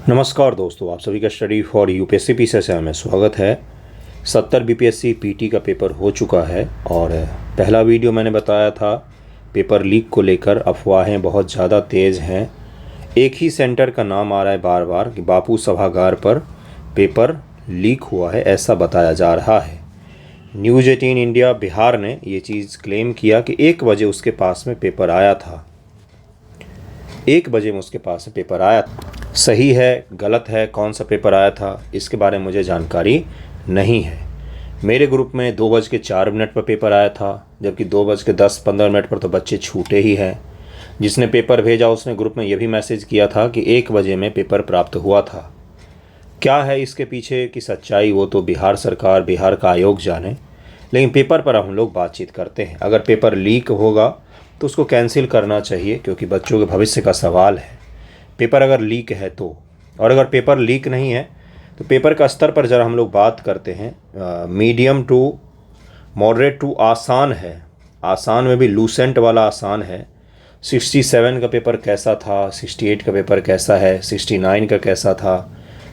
नमस्कार दोस्तों, आप सभी का स्टडी फॉर यूपीएससी पीसीएस से हमें स्वागत है। 70 बीपीएससी पीटी का पेपर हो चुका है और पहला वीडियो मैंने बताया था पेपर लीक को लेकर अफवाहें बहुत ज़्यादा तेज़ हैं। एक ही सेंटर का नाम आ रहा है बार बार कि बापू सभागार पर पेपर लीक हुआ है, ऐसा बताया जा रहा है। न्यूज़ 18 इंडिया बिहार ने ये चीज़ क्लेम किया कि 1 बजे उसके पास में पेपर आया था। 1 बजे में उसके पास में पेपर आया था। सही है, गलत है, कौन सा पेपर आया था इसके बारे में मुझे जानकारी नहीं है। मेरे ग्रुप में 2:04 पर पेपर आया था, जबकि 2:10-15 पर तो बच्चे छूटे ही हैं। जिसने पेपर भेजा उसने ग्रुप में यह भी मैसेज किया था कि 1 बजे में पेपर प्राप्त हुआ था। क्या है इसके पीछे की सच्चाई, वो तो बिहार सरकार, बिहार का आयोग जाने। लेकिन पेपर पर हम लोग बातचीत करते हैं। अगर पेपर लीक होगा तो उसको कैंसिल करना चाहिए, क्योंकि बच्चों के भविष्य का सवाल है। पेपर अगर लीक है तो, और अगर पेपर लीक नहीं है तो पेपर का स्तर पर ज़रा हम लोग बात करते हैं। मीडियम टू मॉडरेट टू आसान है। आसान में भी लूसेंट वाला आसान है। 67 का पेपर कैसा था, 68 का पेपर कैसा है, 69 का कैसा था,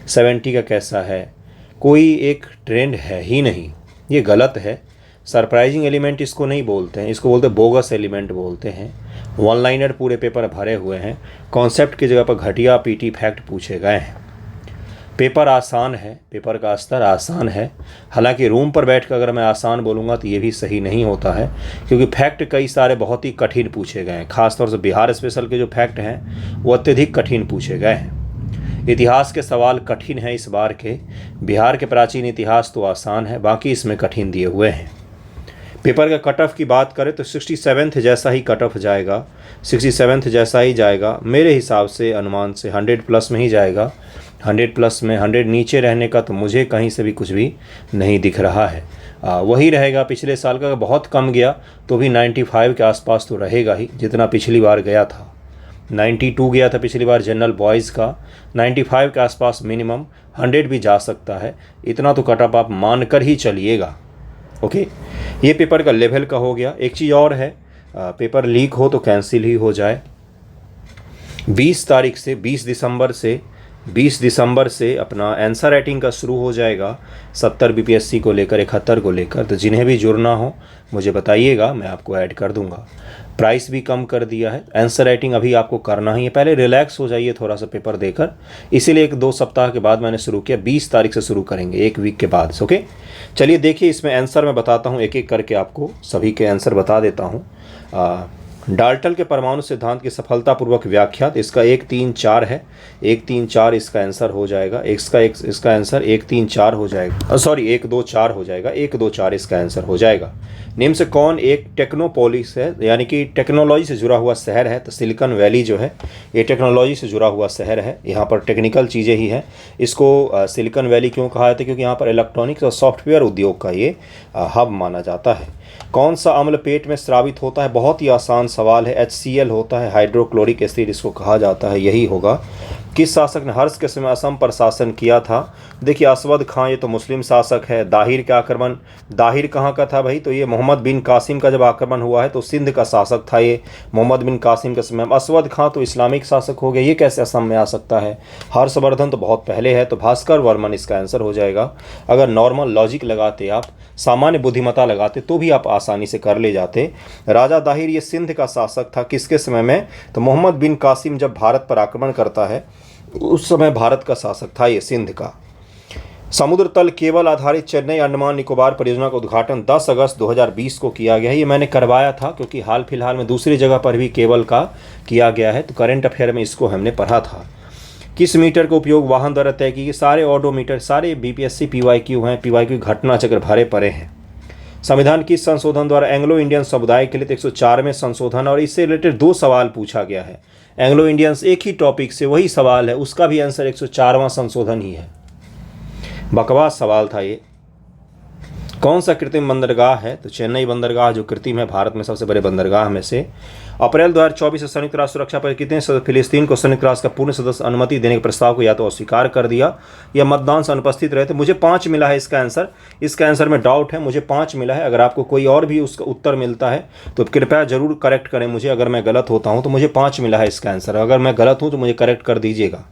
70 का कैसा है, कोई एक ट्रेंड है ही नहीं। ये गलत है। सरप्राइजिंग एलिमेंट इसको नहीं बोलते हैं, इसको बोलते बोगस एलिमेंट बोलते हैं। वन लाइनर पूरे पेपर भरे हुए हैं, कॉन्सेप्ट की जगह पर घटिया पीटी फैक्ट पूछे गए हैं। पेपर आसान है, पेपर का स्तर आसान है। हालांकि रूम पर बैठ कर अगर मैं आसान बोलूँगा तो ये भी सही नहीं होता है, क्योंकि फैक्ट कई सारे बहुत ही कठिन पूछे गए हैं। खासतौर से बिहार स्पेशल के जो फैक्ट हैं वो अत्यधिक कठिन पूछे गए हैं। इतिहास के सवाल कठिन हैं इस बार के। बिहार के प्राचीन इतिहास तो आसान है, बाकी इसमें कठिन दिए हुए हैं। पेपर का कट ऑफ की बात करें तो 67th जैसा ही कट ऑफ जाएगा, 67th जैसा ही जाएगा मेरे हिसाब से, अनुमान से 100 प्लस में ही जाएगा। 100 प्लस में 100 नीचे रहने का तो मुझे कहीं से भी कुछ भी नहीं दिख रहा है। वही रहेगा पिछले साल का। बहुत कम गया तो भी 95 के आसपास तो रहेगा ही, जितना पिछली बार गया था। 92 गया था पिछली बार जनरल बॉयज़ का। 95 के आसपास मिनिमम, 100 भी जा सकता है। इतना तो कट ऑफ आप मान कर ही चलिएगा। ओके, ये पेपर का लेवल का हो गया। एक चीज़ और है, पेपर लीक हो तो कैंसिल ही हो जाए। 20 तारीख से 20 दिसंबर से अपना आंसर राइटिंग का शुरू हो जाएगा, 70 बीपीएससी को लेकर, 71 को लेकर। तो जिन्हें भी जुड़ना हो मुझे बताइएगा, मैं आपको ऐड कर दूंगा। प्राइस भी कम कर दिया है। आंसर राइटिंग अभी आपको करना ही है, पहले रिलैक्स हो जाइए थोड़ा सा पेपर देकर। इसीलिए 1-2 सप्ताह के बाद मैंने शुरू किया। 20 तारीख से शुरू करेंगे, 1 वीक के बाद। ओके, चलिए देखिए इसमें आंसर मैं बताता हूँ, एक एक करके आपको सभी के आंसर बता देता हूँ। डाल्टन के परमाणु सिद्धांत की सफलतापूर्वक व्याख्या, तो इसका 1, 3, 4 है। 1, 3, 4 इसका आंसर हो जाएगा। इसका आंसर 1, 3, 4 हो जाएगा। सॉरी, 1, 2, 4 हो जाएगा। 1, 2, 4 इसका आंसर हो जाएगा। निम्न से कौन एक टेक्नोपोलिस है, यानी कि टेक्नोलॉजी से जुड़ा हुआ शहर है? तो सिलिकॉन वैली जो है ये टेक्नोलॉजी से जुड़ा हुआ शहर है। यहाँ पर टेक्निकल चीज़ें ही हैं। इसको सिलिकॉन वैली क्यों कहा जाता है? क्योंकि यहाँ पर इलेक्ट्रॉनिक्स और सॉफ्टवेयर उद्योग का ये हब माना जाता है। कौन सा अम्ल पेट में स्रावित होता है? बहुत ही आसान सवाल है। HCl होता है, हाइड्रोक्लोरिक एसिड इसको कहा जाता है, यही होगा। किस शासक ने हर्ष के समय असम पर शासन किया था? देखिए, असवद खां ये तो मुस्लिम शासक है। दाहिर का आक्रमण, दाहिर कहाँ का था भाई? तो ये मोहम्मद बिन कासिम का जब आक्रमण हुआ है तो सिंध का शासक था ये, मोहम्मद बिन कासिम के समय। असवद खां तो इस्लामिक शासक हो गया, ये कैसे असम में आ सकता है? हर्षवर्धन तो बहुत पहले है, तो भास्कर वर्मन इसका आंसर हो जाएगा। अगर नॉर्मल लॉजिक लगाते, आप सामान्य बुद्धिमत्ता लगाते तो भी आप आसानी से कर ले जाते। राजा दाहिर ये सिंध का शासक था, किसके समय में? तो मोहम्मद बिन कासिम जब भारत पर आक्रमण करता है उस समय भारत का शासक था ये, सिंध का। समुद्र तल केबल आधारित चेन्नई अंडमान निकोबार परियोजना का उद्घाटन 10 अगस्त 2020 को किया गया है। ये मैंने करवाया था, क्योंकि हाल फिलहाल में दूसरी जगह पर भी केबल का किया गया है, तो करंट अफेयर में इसको हमने पढ़ा था। किस मीटर का उपयोग वाहन द्वारा तय की? सारे ऑडोमीटर, सारे बीपीएससी PYQ हैं, PYQ घटना चक्र भरे पड़े हैं। संविधान किस संशोधन द्वारा एंग्लो इंडियन समुदाय के लिए 104 में संशोधन, और इससे रिलेटेड 2 सवाल पूछा गया है। एंग्लो इंडियंस एक ही टॉपिक से वही सवाल है, उसका भी आंसर 104वां संशोधन ही है। बकवास सवाल था ये। कौन सा कृत्रिम बंदरगाह है? तो चेन्नई बंदरगाह जो कृत्रिम है, भारत में सबसे बड़े बंदरगाह में से। अप्रैल 2024 से संयुक्त राष्ट्र सुरक्षा परिषद कितने फिलिस्तीन को संयुक्त राष्ट्र का पूर्ण सदस्य अनुमति देने के प्रस्ताव को या तो अस्वीकार कर दिया या मतदान से अनुपस्थित रहे थे? मुझे 5 मिला है इसका आंसर। इसका आंसर में डाउट है, मुझे 5 मिला है। अगर आपको कोई और भी उसका उत्तर मिलता है तो कृपया जरूर करेक्ट करें मुझे। अगर मैं गलत होता हूँ तो मुझे 5 मिला है इसका आंसर। अगर मैं गलत हूँ तो मुझे करेक्ट कर दीजिएगा।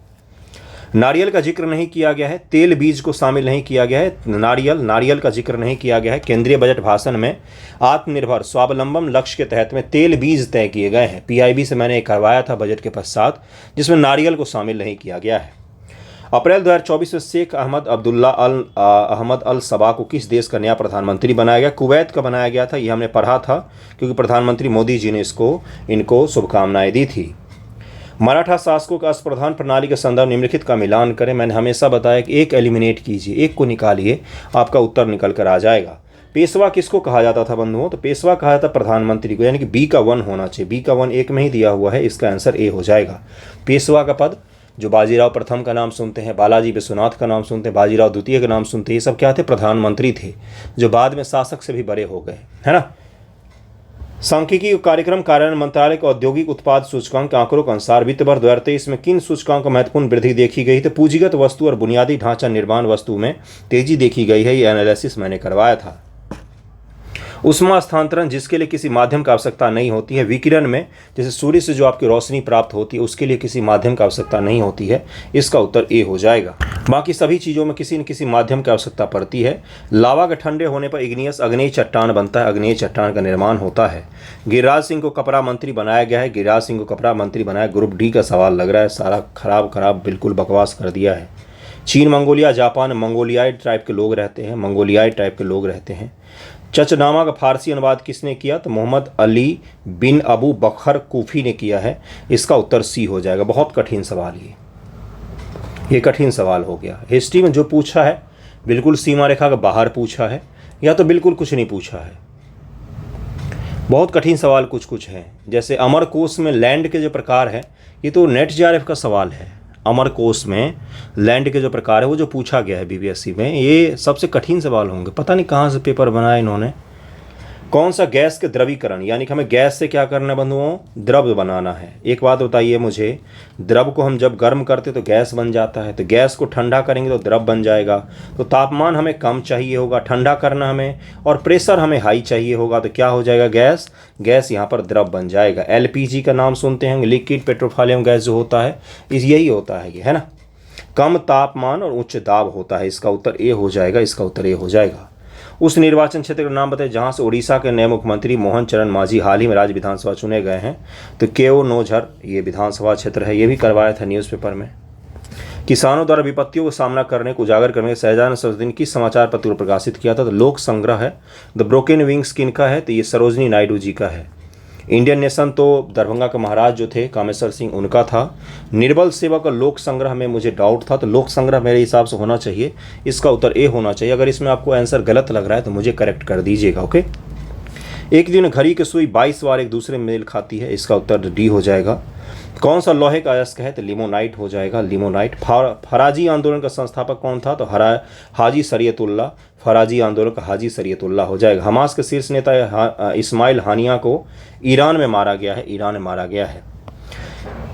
नारियल का जिक्र नहीं किया गया है, तेल बीज को शामिल नहीं किया गया है, नारियल का जिक्र नहीं किया गया है। केंद्रीय बजट भाषण में आत्मनिर्भर स्वावलंबन लक्ष्य के तहत में तेल बीज तय किए गए हैं। पीआईबी से मैंने करवाया था बजट के पश्चात, जिसमें नारियल को शामिल नहीं किया गया है। अप्रैल 2024 में शेख अहमद अल सबा को किस देश का नया प्रधानमंत्री बनाया गया? कुवैत का बनाया गया था। ये हमने पढ़ा था क्योंकि प्रधानमंत्री मोदी जी ने इनको शुभकामनाएं दी थी। मराठा शासकों का असप्रधान प्रणाली के संदर्भ निम्नलिखित का मिलान करें। मैंने हमेशा बताया कि एक एलिमिनेट कीजिए, एक को निकालिए, आपका उत्तर निकल कर आ जाएगा। पेशवा किसको कहा जाता था बंधुओं? तो पेशवा कहा जाता प्रधानमंत्री को, यानी कि बी का 1 होना चाहिए। बी का 1 एक में ही दिया हुआ है, इसका आंसर ए हो जाएगा। पेशवा का पद जो बाजीराव प्रथम का नाम सुनते हैं, बालाजी विश्वनाथ का नाम सुनते हैं, बाजीराव द्वितीय का नाम सुनते हैं, ये सब क्या थे? प्रधानमंत्री थे, जो बाद में शासक से भी बड़े हो गए, है ना। सांख्यिकी कार्यक्रम कार्यान्वयन मंत्रालय के औद्योगिक उत्पाद सूचकांक के आंकड़ों के अनुसार वित्त वर्ष 2023 में किन सूचकांकों को महत्वपूर्ण वृद्धि देखी गई? तो पूंजीगत वस्तु और बुनियादी ढांचा निर्माण वस्तु में तेजी देखी गई है। ये एनालिसिस मैंने करवाया था। उष्मा स्थानांतरण जिसके लिए किसी माध्यम की आवश्यकता नहीं होती है, विकिरण में जैसे सूर्य से जो आपकी रोशनी प्राप्त होती है उसके लिए किसी माध्यम की आवश्यकता नहीं होती है, इसका उत्तर ए हो जाएगा। बाकी सभी चीज़ों में किसी न किसी माध्यम की आवश्यकता पड़ती है। लावा के ठंडे होने पर इग्नियस अग्नेय चट्टान बनता है, अग्नेय चट्टान का निर्माण होता है। गिरिराज सिंह को कपड़ा मंत्री बनाया गया है, गिरिराज सिंह को कपड़ा मंत्री बनाया। ग्रुप डी का सवाल लग रहा है, सारा खराब बिल्कुल बकवास कर दिया है। चीन, मंगोलिया, जापान मंगोलियाई टाइप के लोग रहते हैं, मंगोलियाई टाइप के लोग रहते हैं। चचनामा का फारसी अनुवाद किसने किया? तो मोहम्मद अली बिन अबू बकर कूफी ने किया है। इसका उत्तर सी हो जाएगा। बहुत कठिन सवाल ये कठिन सवाल हो गया। हिस्ट्री में जो पूछा है बिल्कुल सीमा रेखा के बाहर पूछा है, या तो बिल्कुल कुछ नहीं पूछा है। बहुत कठिन सवाल कुछ है। जैसे अमरकोश में लैंड के जो प्रकार है, ये तो नेट जेआरएफ का सवाल है। अमरकोश में लैंड के जो प्रकार है वो जो पूछा गया है बीपीएससी में, ये सबसे कठिन सवाल होंगे। पता नहीं कहाँ से पेपर बनाया इन्होंने। कौन सा गैस के द्रवीकरण, यानी कि हमें गैस से क्या करना है बंधुओं? द्रव बनाना है। एक बात बताइए मुझे, द्रव को हम जब गर्म करते तो गैस बन जाता है, तो गैस को ठंडा करेंगे तो द्रव बन जाएगा। तो तापमान हमें कम चाहिए होगा ठंडा करना हमें, और प्रेशर हमें हाई चाहिए होगा, तो क्या हो जाएगा? गैस यहाँ पर द्रव बन जाएगा। एलपीजी का नाम सुनते हैं, लिक्विड पेट्रोलियम गैस जो होता है, यही होता है ये, है ना। कम तापमान और उच्च दाब होता है। इसका उत्तर ए हो जाएगा, इसका उत्तर ए हो जाएगा। उस निर्वाचन क्षेत्र का नाम बताइए जहां से उड़ीसा के नए मुख्यमंत्री मोहन चरण मांझी हाल ही में राज्य विधानसभा चुने गए हैं। तो केओनझर ये विधानसभा क्षेत्र है, ये भी करवाया था न्यूज़पेपर में। किसानों द्वारा विपत्तियों का सामना करने को उजागर करने के शहजादा ने सर्वदिन किस समाचार पत्र को प्रकाशित किया था? तो लोक संग्रह है। द ब्रोकन विंग्स किनका है? तो ये सरोजनी नायडू जी का है। इंडियन नेशन तो दरभंगा के महाराज जो थे कामेश्वर सिंह, उनका था। निर्बल सेवा का लोक संग्रह में मुझे डाउट था, तो लोक संग्रह मेरे हिसाब से होना चाहिए। इसका उत्तर ए होना चाहिए। अगर इसमें आपको आंसर गलत लग रहा है तो मुझे करेक्ट कर दीजिएगा, ओके। एक दिन घड़ी की सुई 22 बार एक दूसरे में मेल खाती है। इसका उत्तर डी हो जाएगा। कौन सा लोहे का अयस्क है? तो लिमोनाइट हो जाएगा, लिमोनाइट। फराजी आंदोलन का संस्थापक कौन था? तो हाजी शरीयतुल्लाह। फराजी आंदोलन का हाजी शरीयतुल्लाह हो जाएगा। हमास के शीर्ष नेता इस्माइल हानिया को ईरान में मारा गया है, ईरान में मारा गया है।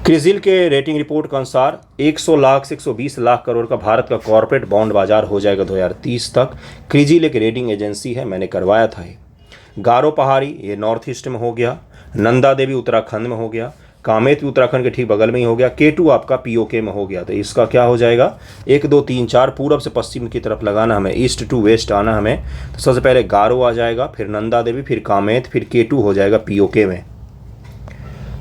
क्रिजिल के रेटिंग रिपोर्ट के अनुसार 100 लाख से 120 लाख करोड़ का भारत का कॉर्पोरेट बॉन्ड बाजार हो जाएगा 2030 तक। क्रिजिल एक रेटिंग एजेंसी है, मैंने करवाया था ये। गारो पहाड़ी ये नॉर्थ ईस्ट में हो गया। नंदा देवी उत्तराखंड में हो गया। कामेत भी उत्तराखंड के ठीक बगल में ही हो गया। केटू आपका पीओके में हो गया। तो इसका क्या हो जाएगा? 1 2 3 4 पूरब से पश्चिम की तरफ लगाना हमें, ईस्ट टू वेस्ट आना हमें। तो सबसे पहले गारो आ जाएगा, फिर नंदा देवी, फिर कामेत, फिर केटू हो जाएगा पीओके में।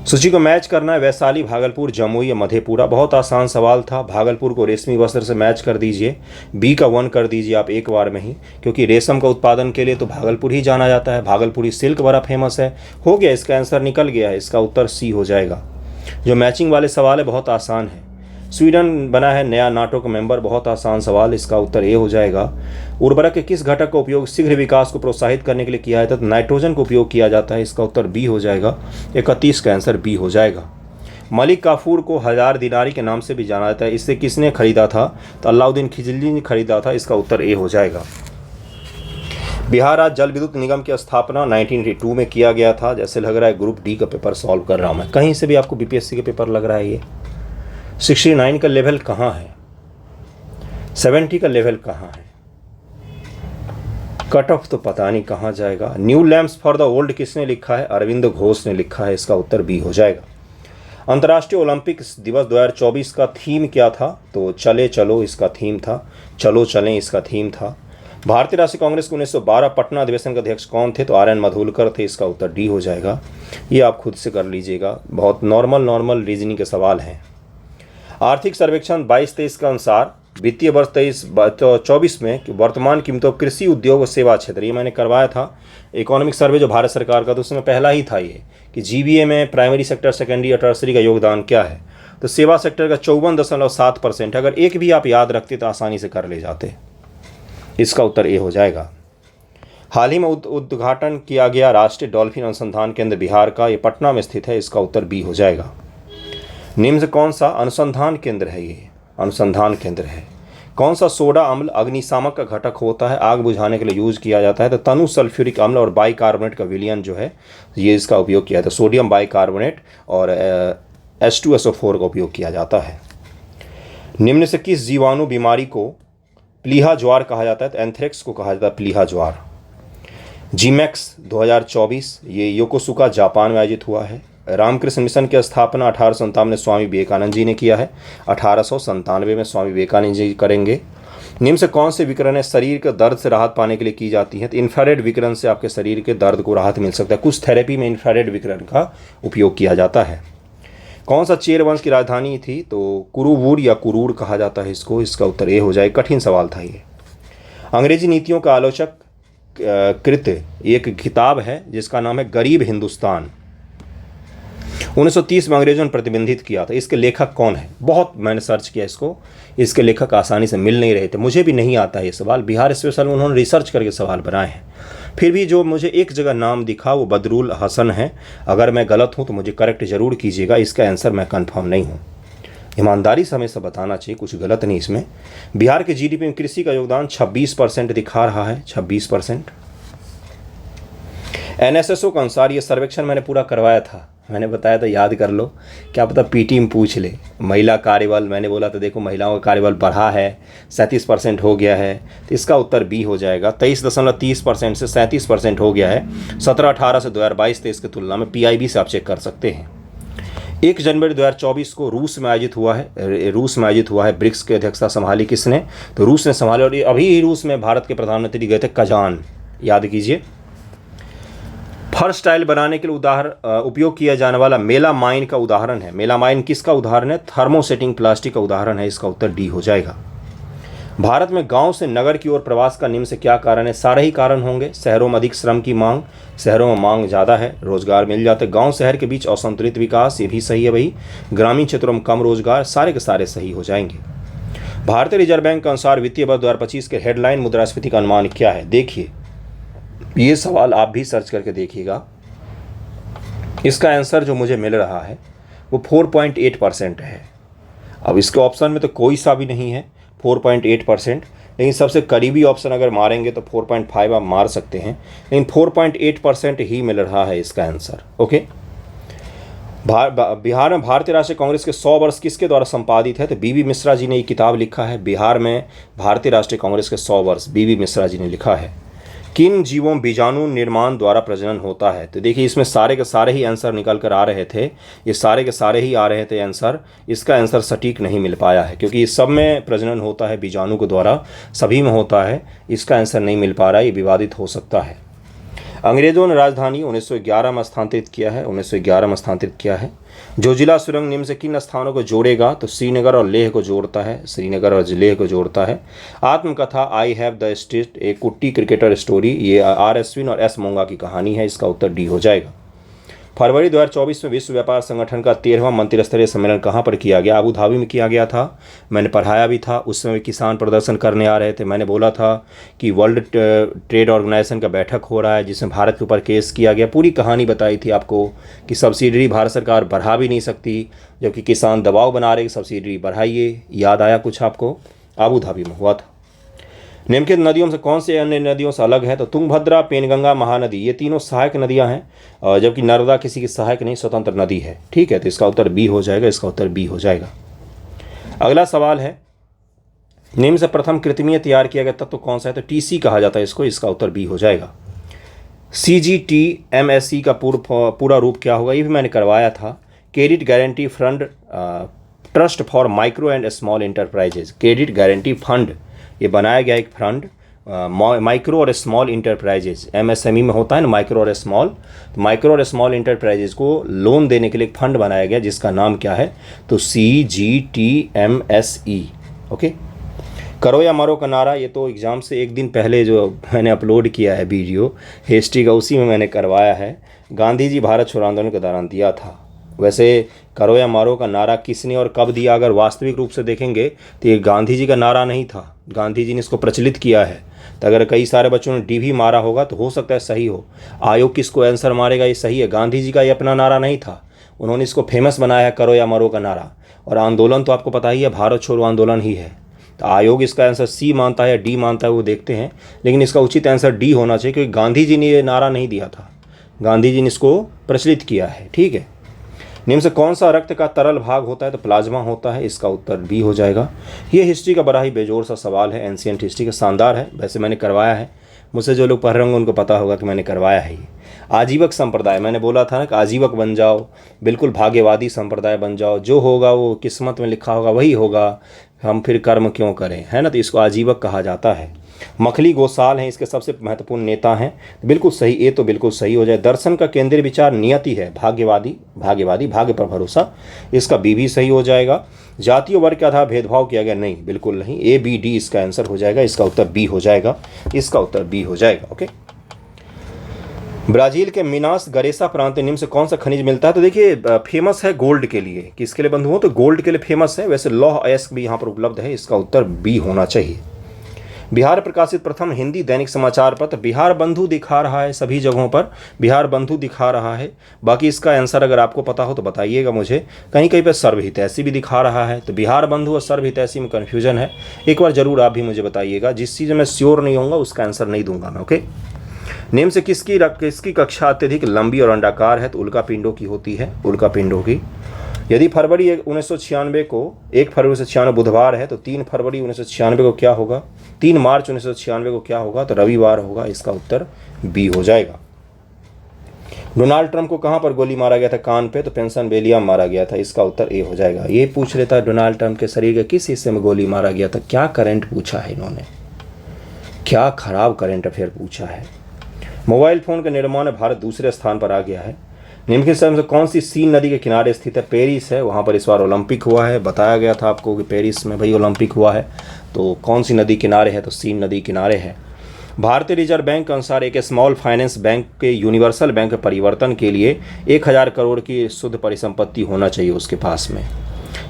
सूची को मैच करना है वैशाली, भागलपुर, जमुई या मधेपुरा। बहुत आसान सवाल था। भागलपुर को रेशमी वस्त्र से मैच कर दीजिए। बी का 1 कर दीजिए आप एक बार में ही, क्योंकि रेशम का उत्पादन के लिए तो भागलपुर ही जाना जाता है। भागलपुरी सिल्क बड़ा फेमस है। हो गया, इसका आंसर निकल गया है। इसका उत्तर सी हो जाएगा। जो मैचिंग वाले सवाल है बहुत आसान है। स्वीडन बना है नया नाटो का मेंबर, बहुत आसान सवाल। इसका उत्तर ए हो जाएगा। उर्वरक के किस घटक का उपयोग शीघ्र विकास को प्रोत्साहित करने के लिए किया जाता है? तो नाइट्रोजन का उपयोग किया जाता है। इसका उत्तर बी हो जाएगा। 31 का आंसर बी हो जाएगा। मलिक काफूर को 1000 दिनारी के नाम से भी जाना जाता है। इससे किसने खरीदा था? तो अलाउद्दीन खिलजी ने खरीदा था। इसका उत्तर ए हो जाएगा। बिहार राज्य जल विद्युत निगम की स्थापना 1982 में किया गया था। जैसे लग रहा है ग्रुप डी का पेपर सॉल्व कर रहा हूँ मैं, कहीं से भी आपको बीपीएससी के पेपर लग रहा है। ये 69 का लेवल कहाँ है? 70 का लेवल कहाँ है? कट ऑफ तो पता नहीं कहाँ जाएगा। New lamps for the old किसने लिखा है? अरविंद घोष ने लिखा है। इसका उत्तर बी हो जाएगा। अंतर्राष्ट्रीय ओलंपिक दिवस 2024 का थीम क्या था? तो चले चलो इसका थीम था, चलो चलें इसका थीम था। भारतीय राष्ट्रीय कांग्रेस के 1912 पटना अधिवेशन के अध्यक्ष कौन थे? तो आर.एन. मधुलकर थे। इसका उत्तर डी हो जाएगा। ये आप खुद से कर लीजिएगा, बहुत नॉर्मल रीजनिंग के सवाल हैं। आर्थिक सर्वेक्षण 22-23 के अनुसार वित्तीय वर्ष 23-24 में वर्तमान कीमतों कृषि उद्योग और सेवा क्षेत्र, ये मैंने करवाया था इकोनॉमिक सर्वे जो भारत सरकार का, तो उसमें पहला ही था ये कि जीबीए में प्राइमरी सेक्टर, सेकेंडरी और टर्सरी का योगदान क्या है। तो सेवा सेक्टर का 54.7% है। अगर एक भी आप याद रखते तो आसानी से कर ले जाते। इसका उत्तर ए हो जाएगा। हाल ही में उद्घाटन किया गया राष्ट्रीय डॉल्फिन अनुसंधान केंद्र बिहार का, ये पटना में स्थित है। इसका उत्तर बी हो जाएगा। निम्न से कौन सा अनुसंधान केंद्र है? ये अनुसंधान केंद्र है। कौन सा सोडा अम्ल अग्निशामक का घटक होता है, आग बुझाने के लिए यूज किया जाता है? तो तनु सल्फ्यूरिक अम्ल और बाइकार्बोनेट का विलयन जो है ये इसका उपयोग किया जाता है। सोडियम बाइकार्बोनेट और H2SO4 का उपयोग किया जाता है। निम्न से किस जीवाणु बीमारी को प्लीहा ज्वार कहा जाता है? तो एंथ्रेक्स को कहा जाता है प्लीहा ज्वार। जीमैक्स 2024 ये योकोसुका जापान में आयोजित हुआ है। रामकृष्ण मिशन की स्थापना 1897 में स्वामी विवेकानंद जी ने किया है। 1897 में स्वामी विवेकानंद जी करेंगे। निम्न से कौन से विकिरण शरीर के दर्द से राहत पाने के लिए की जाती है? तो इंफ्रारेड विकिरण से आपके शरीर के दर्द को राहत मिल सकता है। कुछ थेरेपी में इंफ्रारेड विकिरण का उपयोग किया जाता है। कौन सा चेर वंश की राजधानी थी? तो कुरुवुर या कुरूर कहा जाता है इसको। इसका उत्तर ए हो जाए। कठिन सवाल था ये। अंग्रेजी नीतियों का आलोचक कृत एक किताब है जिसका नाम है गरीब हिंदुस्तान। 1930 में अंग्रेजों ने प्रतिबंधित किया था। इसके लेखक कौन है? बहुत मैंने सर्च किया इसको, इसके लेखक आसानी से मिल नहीं रहे थे। मुझे भी नहीं आता है ये सवाल। बिहार स्पेशल में उन्होंने रिसर्च करके सवाल बनाए हैं। फिर भी जो मुझे एक जगह नाम दिखा वो बदरुल हसन है। अगर मैं गलत हूँ तो मुझे करेक्ट जरूर कीजिएगा। इसका आंसर मैं कन्फर्म नहीं हूँ। ईमानदारी से हमें सब बताना चाहिए, कुछ गलत नहीं इसमें। बिहार के जीडीपी में कृषि का योगदान 26% दिखा रहा है। 26%। NSSO के अनुसार ये सर्वेक्षण मैंने पूरा करवाया था, मैंने बताया था, याद कर लो। क्या पता पीटी में पूछ ले। महिला कार्यबल मैंने बोला था, देखो महिलाओं का कार्यबल बढ़ा है, 37% हो गया है। तो इसका उत्तर बी हो जाएगा। 23.30% से 37% हो गया है। 17-18 से 2022-23 की तुलना में PIB से आप चेक कर सकते हैं। 1 जनवरी 2024 को रूस में आयोजित हुआ है। ब्रिक्स की अध्यक्षता संभाली किसने? तो रूस ने संभाली। और अभी रूस में भारत के प्रधानमंत्री गए थे कजान, याद कीजिए। फर्श टाइल बनाने के लिए उपयोग किया जाने वाला मेलामाइन का उदाहरण है। मेलामाइन किसका उदाहरण है? थर्मोसेटिंग प्लास्टिक का उदाहरण है। इसका उत्तर डी हो जाएगा। भारत में गांव से नगर की ओर प्रवास का निम्न से क्या कारण है? सारे ही कारण होंगे। शहरों में अधिक श्रम की मांग, शहरों में मांग ज़्यादा है, रोजगार मिल जाते। गांव शहर के बीच असंतुलित विकास, ये भी सही है भाई। ग्रामीण क्षेत्रों में कम रोजगार, सारे के सारे सही हो जाएंगे। भारतीय रिजर्व बैंक के अनुसार वित्तीय वर्ष 2025 के हेडलाइन मुद्रास्फीति का अनुमान क्या है? देखिए ये सवाल आप भी सर्च करके देखिएगा। इसका आंसर जो मुझे मिल रहा है वो 4.8% है। अब इसके ऑप्शन में तो कोई सा भी नहीं है 4.8%, लेकिन सबसे करीबी ऑप्शन अगर मारेंगे तो 4.5 आप मार सकते हैं, लेकिन 4.8% ही मिल रहा है इसका आंसर। ओके। बिहार में भारतीय राष्ट्रीय कांग्रेस के 100 वर्ष किसके द्वारा संपादित है? तो बीबी मिश्रा जी ने ये किताब लिखा है। बिहार में भारतीय राष्ट्रीय कांग्रेस के 100 वर्ष बीबी मिश्रा जी ने लिखा है। किन जीवों बीजाणु निर्माण द्वारा प्रजनन होता है? तो देखिए इसमें सारे के सारे ही आंसर निकल कर आ रहे थे। ये सारे के सारे ही आ रहे थे आंसर। इसका आंसर सटीक नहीं मिल पाया है क्योंकि इस सब में प्रजनन होता है बीजाणु के द्वारा, सभी में होता है। इसका आंसर नहीं मिल पा रहा है, ये विवादित हो सकता है। अंग्रेजों ने राजधानी 1911 में स्थानांतरित किया है। जो जिला सुरंग निम्न से किन स्थानों को जोड़ेगा? तो श्रीनगर और लेह को जोड़ता है। आत्मकथा आई हैव द स्टेट, एक कुट्टी क्रिकेटर स्टोरी, ये R अश्विन और S मोंगा की कहानी है। इसका उत्तर डी हो जाएगा। फरवरी 2024 में विश्व व्यापार संगठन का 13वां मंत्रिस्तरीय सम्मेलन कहाँ पर किया गया? अबू धाबी में किया गया था। मैंने पढ़ाया भी था। उस समय किसान प्रदर्शन करने आ रहे थे। मैंने बोला था कि वर्ल्ड ट्रेड ऑर्गेनाइजेशन का बैठक हो रहा है जिसमें भारत के ऊपर केस किया गया। पूरी कहानी बताई थी आपको कि सब्सिडी भारत सरकार बढ़ा भी नहीं सकती, जबकि किसान दबाव बना रहे कि सब्सिडी बढ़ाइए। याद आया कुछ आपको? अबू धाबी में हुआ था। निम्नलिखित नदियों से कौन से अन्य नदियों से अलग है? तो तुंगभद्रा, पेनगंगा, महानदी, ये तीनों सहायक नदियां हैं, जबकि नर्मदा किसी की सहायक नहीं, स्वतंत्र नदी है। ठीक है, तो इसका उत्तर बी हो जाएगा। अगला सवाल है, निम्न से प्रथम कृत्रिमीय तैयार किया गया तत्व कौन सा है? तो TC कहा जाता है इसको। इसका उत्तर बी हो जाएगा। CGT MSC का पूरा रूप क्या होगा? ये भी मैंने करवाया था। Credit guarantee fund trust for micro and small enterprises. Credit guarantee fund ये बनाया गया एक फंड माइक्रो और स्मॉल इंटरप्राइजेज, एमएसएमई में होता है ना माइक्रो और स्मॉल, तो माइक्रो और स्मॉल इंटरप्राइजेज को लोन देने के लिए एक फंड बनाया गया जिसका नाम क्या है, तो CGTMSE। ओके, करो या मरो का नारा, ये तो एग्ज़ाम से एक दिन पहले जो मैंने अपलोड किया है वीडियो हिस्ट्री का, उसी में मैंने करवाया है। गांधी जी भारत छोड़ो आंदोलन के दौरान दिया था। वैसे करो या मारो का नारा किसने और कब दिया, अगर वास्तविक रूप से देखेंगे तो ये गांधी जी का नारा नहीं था, गांधी जी ने इसको प्रचलित किया है। तो अगर कई सारे बच्चों ने डी भी मारा होगा तो हो सकता है सही हो। आयोग किसको आंसर मारेगा, ये सही है। गांधी जी का ये अपना नारा नहीं था, उन्होंने इसको फेमस बनाया है करो या मरो का नारा। और आंदोलन तो आपको पता ही है भारत छोड़ो आंदोलन ही है। तो आयोग इसका आंसर सी मानता है या डी मानता है वो देखते हैं, लेकिन इसका उचित आंसर डी होना चाहिए क्योंकि गांधी जी ने ये नारा नहीं दिया था, गांधी जी ने इसको प्रचलित किया है। ठीक है, निम्न से कौन सा रक्त का तरल भाग होता है, तो प्लाज्मा होता है, इसका उत्तर बी हो जाएगा। ये हिस्ट्री का बड़ा ही बेजोर सा सवाल है, एंशिएंट हिस्ट्री का, शानदार है। वैसे मैंने करवाया है, मुझसे जो लोग पढ़ रहे होंगे उनको पता होगा कि मैंने करवाया है। ये आजीवक संप्रदाय, मैंने बोला था ना कि आजीवक बन जाओ, बिल्कुल भाग्यवादी संप्रदाय बन जाओ, जो होगा वो किस्मत में लिखा होगा वही होगा, हम फिर कर्म क्यों करें, है ना, तो इसको आजीवक कहा जाता है। मखली गोसाल हैं इसके सबसे महत्वपूर्ण नेता हैं, बिल्कुल सही, ये तो बिल्कुल सही हो जाए। दर्शन का केंद्रीय विचार नियति है, भाग्यवादी, भाग्यवादी, भाग्य पर भरोसा, इसका बी भी सही हो जाएगा। जातीय वर्ग के आधार भेदभाव किया गया, नहीं, बिल्कुल नहीं, ABD इसका आंसर हो जाएगा, इसका उत्तर बी हो जाएगा, इसका उत्तर बी हो जाएगा। ओके, ब्राज़ील के मिनास गरेसा प्रांत निम्न से कौन सा खनिज मिलता है, तो देखिए फेमस है गोल्ड के लिए, किसके लिए बंधुओं, तो गोल्ड के लिए फेमस है। वैसे लौह अयस्क भी यहाँ पर उपलब्ध है, इसका उत्तर बी होना चाहिए। बिहार प्रकाशित प्रथम हिंदी दैनिक समाचार पत्र, बिहार बंधु दिखा रहा है सभी जगहों पर, बिहार बंधु दिखा रहा है। बाकी इसका आंसर अगर आपको पता हो तो बताइएगा मुझे। कहीं कहीं पर सर्वहितैषी भी दिखा रहा है, तो बिहार बंधु और सर्वहितैषी में कन्फ्यूजन है, एक बार जरूर आप भी मुझे बताइएगा। जिस चीज़ में श्योर नहीं होगा उसका आंसर नहीं दूंगा मैं। ओके, निम्न से किसकी कक्षा अत्यधिक लंबी और अंडाकार है, तो उल्का पिंडों की होती है, उल्का पिंडों की। यदि फरवरी 1996 को 1 फरवरी 1996 बुधवार है, तो 3 फरवरी 1996 को क्या होगा, 3 मार्च 1996 को क्या होगा, तो रविवार होगा, इसका उत्तर बी हो जाएगा। डोनाल्ड ट्रंप को कहां पर गोली मारा गया था, कान पे, तो पेंसिल्वेनिया में मारा गया था, इसका उत्तर ए हो जाएगा। ये पूछ लेता है डोनाल्ड ट्रंप के शरीर के किस हिस्से में गोली मारा गया था, क्या करंट पूछा है इन्होंने, क्या खराब करंट अफेयर पूछा है। मोबाइल फ़ोन का निर्माण में भारत दूसरे स्थान पर आ गया है। निम्नलिखित में से कौन सी सीन नदी के किनारे स्थित है, पेरिस है, वहाँ पर इस बार ओलंपिक हुआ है, बताया गया था आपको कि पेरिस में भाई ओलंपिक हुआ है, तो कौन सी नदी किनारे है, तो सीन नदी किनारे है। भारतीय रिजर्व बैंक के अनुसार एक स्मॉल फाइनेंस बैंक के यूनिवर्सल बैंक में परिवर्तन के लिए 1000 करोड़ की शुद्ध परिसंपत्ति होना चाहिए उसके पास में।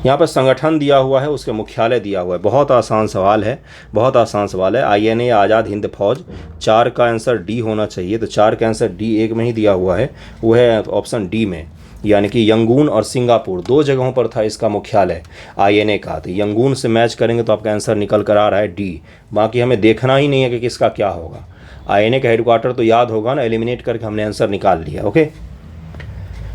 यहाँ पर संगठन दिया हुआ है, उसके मुख्यालय दिया हुआ है। बहुत आसान सवाल है, बहुत आसान सवाल है। INA आज़ाद हिंद फौज, 4 का आंसर डी होना चाहिए, तो 4 का आंसर डी, एक में ही दिया हुआ है, वो है ऑप्शन डी में, यानी कि यंगून और सिंगापुर 2 जगहों पर था इसका मुख्यालय INA का। तो यंगून से मैच करेंगे तो आपका आंसर निकल कर आ रहा है डी, बाकी हमें देखना ही नहीं है कि किसका क्या होगा। INA का हेडक्वार्टर तो याद होगा ना, एलिमिनेट करके हमने आंसर निकाल लिया। ओके,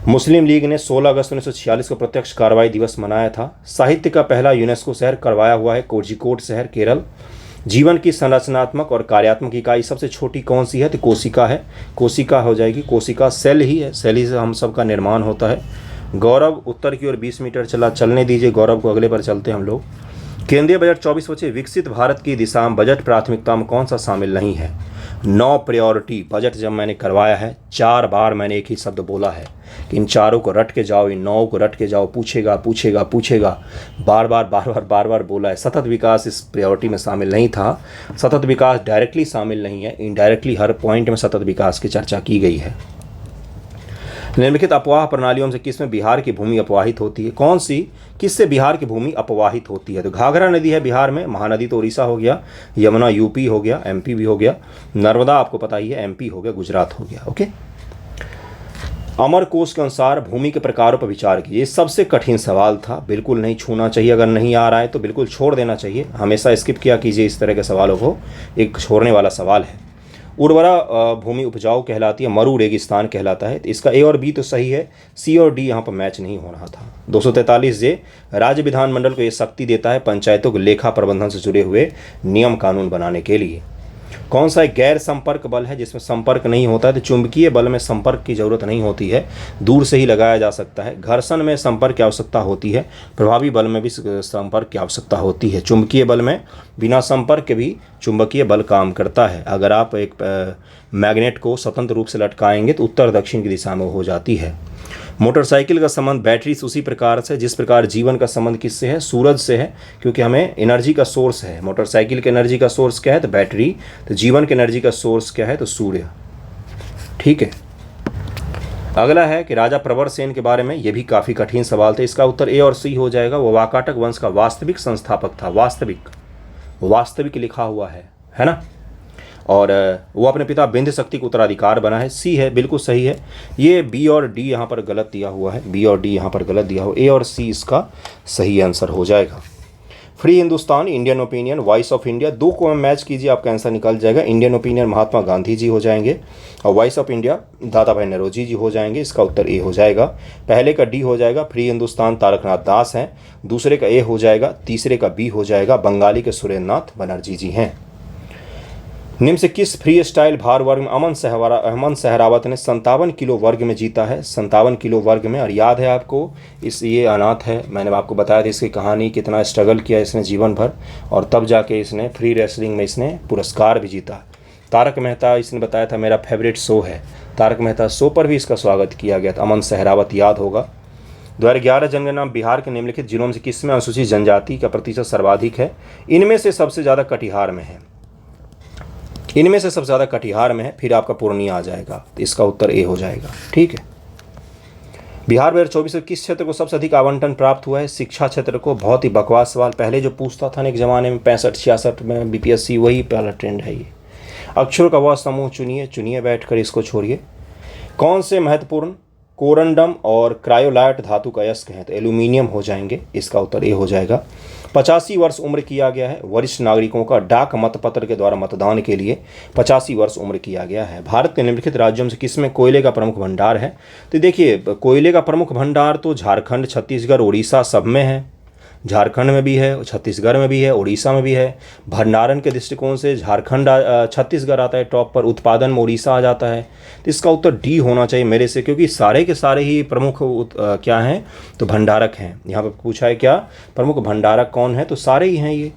मुस्लिम लीग ने 16 अगस्त 1946 को प्रत्यक्ष कार्रवाई दिवस मनाया था। साहित्य का पहला यूनेस्को शहर करवाया हुआ है कोझिकोड शहर, केरल। जीवन की संरचनात्मक और कार्यात्मक इकाई सबसे छोटी कौन सी है, तो कोशिका है, कोशिका हो जाएगी, कोशिका सेल ही है, सेल ही से हम सब का निर्माण होता है। गौरव उत्तर की ओर 20 मीटर चलने दीजिए गौरव को, अगले पर चलते हैं हम लोग। केंद्रीय बजट 24 बचे, विकसित भारत की दिशा में बजट प्राथमिकता में कौन सा शामिल नहीं है। 9 प्रायोरिटी बजट जब मैंने करवाया है 4 बार मैंने एक ही शब्द बोला है कि इन 4 को रट के जाओ, इन 9 को रट के जाओ, पूछेगा पूछेगा पूछेगा, बार बार बोला है। सतत विकास इस प्रायोरिटी में शामिल नहीं था। सतत विकास डायरेक्टली शामिल नहीं है, इनडायरेक्टली हर पॉइंट में सतत विकास की चर्चा की गई है। निम्नलिखित अपवाह प्रणालियों से किसमें बिहार की भूमि अपवाहित होती है, कौन सी, किससे बिहार की भूमि अपवाहित होती है, तो घाघरा नदी है बिहार में, महानदी तो उड़ीसा हो गया, यमुना यूपी हो गया, MP भी हो गया, नर्मदा आपको पता ही है MP हो गया, गुजरात हो गया। ओके, अमर कोश के अनुसार भूमि के प्रकारों पर विचार कीजिए। सबसे कठिन सवाल था, बिल्कुल नहीं छूना चाहिए, अगर नहीं आ रहा है तो बिल्कुल छोड़ देना चाहिए, हमेशा स्किप किया कीजिए इस तरह के सवालों को, एक छोड़ने वाला सवाल है। उर्वरा भूमि उपजाऊ कहलाती है, मरु रेगिस्तान कहलाता है, तो इसका A और B तो सही है, C और D यहाँ पर मैच नहीं हो रहा था। 243 राज्य विधानमंडल को ये शक्ति देता है पंचायतों को लेखा प्रबंधन से जुड़े हुए नियम कानून बनाने के लिए। कौन सा एक गैर संपर्क बल है जिसमें संपर्क नहीं होता है? तो चुंबकीय बल में संपर्क की जरूरत नहीं होती है, दूर से ही लगाया जा सकता है। घर्षण में संपर्क की आवश्यकता होती है, प्रभावी बल में भी संपर्क की आवश्यकता होती है। चुंबकीय बल में बिना संपर्क के भी चुंबकीय बल काम करता है। अगर आप एक मैग्नेट को स्वतंत्र रूप से लटकाएंगे तो उत्तर दक्षिण की दिशा में हो जाती है। मोटरसाइकिल का संबंध बैटरी से उसी प्रकार से जिस प्रकार जीवन का संबंध किससे है? सूरज से है, क्योंकि हमें एनर्जी का सोर्स है। मोटरसाइकिल के एनर्जी का सोर्स क्या है? तो बैटरी। तो जीवन के एनर्जी का सोर्स क्या है? तो सूर्य। ठीक है। अगला है कि राजा प्रवर सेन के बारे में, यह भी काफ़ी कठिन सवाल था। इसका उत्तर ए और सी हो जाएगा। वो वाकाटक वंश का वास्तविक संस्थापक था। वास्तविक लिखा हुआ है ना। और वो अपने पिता बिंद शक्ति का उत्तराधिकार बना है। सी है, बिल्कुल सही है। ये बी और डी यहाँ पर गलत दिया हुआ है, बी और डी यहाँ पर गलत दिया हुआ। ए और सी इसका सही आंसर हो जाएगा। Free Hindustan, Indian opinion, voice of India, दो को मैच कीजिए, आपका आंसर निकल जाएगा। इंडियन ओपिनियन महात्मा गांधी जी हो जाएंगे और वॉइस ऑफ इंडिया दादा भाई नौरोजी जी हो जाएंगे। इसका उत्तर ए हो जाएगा। पहले का डी हो जाएगा। फ्री हिंदुस्तान तारकनाथ दास हैं। दूसरे का ए हो जाएगा। तीसरे का बी हो जाएगा। बंगाली के सुरेंद्र नाथ बनर्जी जी हैं। निम्न से किस फ्री स्टाइल भार वर्ग में अमन सहरावत ने 57 किलो वर्ग में जीता है? 57 किलो वर्ग में। और याद है आपको, ये अनाथ है, मैंने आपको बताया था इसकी कहानी, कितना स्ट्रगल किया इसने जीवन भर, और तब जाके इसने फ्री रेसलिंग में इसने पुरस्कार भी जीता। तारक मेहता इसने बताया था मेरा फेवरेट शो है, तारक मेहता शो पर भी इसका स्वागत किया गया था। अमन सहरावत याद होगा। 2011 जनगणना बिहार के निम्नलिखित जिलों में से किसमें अनुसूचित जनजाति का प्रतिशत सर्वाधिक है? इनमें से सबसे ज़्यादा कटिहार में है। इनमें से सबसे ज़्यादा कटिहार में है, फिर आपका पूर्णिया आ जाएगा। तो इसका उत्तर ए हो जाएगा। ठीक है। बिहार 2024 में किस क्षेत्र को सबसे अधिक आवंटन प्राप्त हुआ है? शिक्षा क्षेत्र को। बहुत ही बकवास सवाल, पहले जो पूछता था ना एक ज़माने में 65-66 में बीपीएससी, वही पहला ट्रेंड है ये। अक्षरों का वह समूह चुनिए बैठकर, इसको छोड़िए। कौन से महत्वपूर्ण कोरंडम और क्रायोलाइट धातु का अयस्क हैं? तो एल्यूमिनियम हो जाएंगे। इसका उत्तर ए हो जाएगा। 85 वर्ष उम्र किया गया है वरिष्ठ नागरिकों का डाक मतपत्र के द्वारा मतदान के लिए। 85 वर्ष उम्र किया गया है। भारत के निम्नलिखित राज्यों में से किसमें कोयले का प्रमुख भंडार है? तो देखिए, कोयले का प्रमुख भंडार तो झारखंड, छत्तीसगढ़, उड़ीसा सब में है। झारखंड में भी है, छत्तीसगढ़ में भी है, उड़ीसा में भी है। भंडारण के दृष्टिकोण से झारखंड छत्तीसगढ़ आता है टॉप पर, उत्पादन में उड़ीसा आ जाता है। तो इसका उत्तर डी होना चाहिए मेरे से, क्योंकि सारे के सारे ही प्रमुख क्या हैं? तो भंडारक हैं। यहाँ पर पूछा है क्या प्रमुख भंडारक कौन है? तो सारे ही हैं, ये